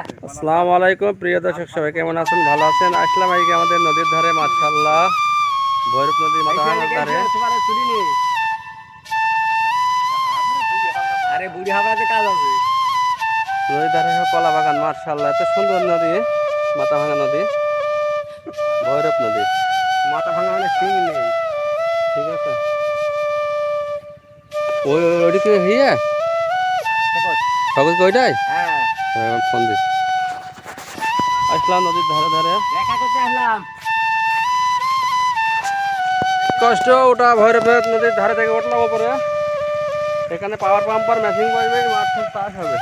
আসসালামু আলাইকুম প্রিয় দর্শক, সবাই কেমন আছেন? ভালো আছেন? আসলাম আজকে আমাদের নদীর ধারে, মাশাআল্লাহ, ভৈরব নদীর মাথাভাঙার ধারে। নদীর ধারে কলা বাগান, মাশাআল্লাহ, এত সুন্দর নদী, মাথাভাঙা নদী, ভৈরব নদী। মাথাভাঙা মানে সিং নেই, ঠিক আছে, ওইদিকে হিয়া সবুজ ওইটাই। হ্যাঁ ফোন দিস, আসলাম নদীর ধারে ধারে। দেখা করতে আসলাম। কষ্ট ওটা ভৈরব নদীর ধারে থেকে উঠলাম উপরে। এখানে পাওয়ার পাম্পার মেশিন বসবে, মাঠ চাষ হবে।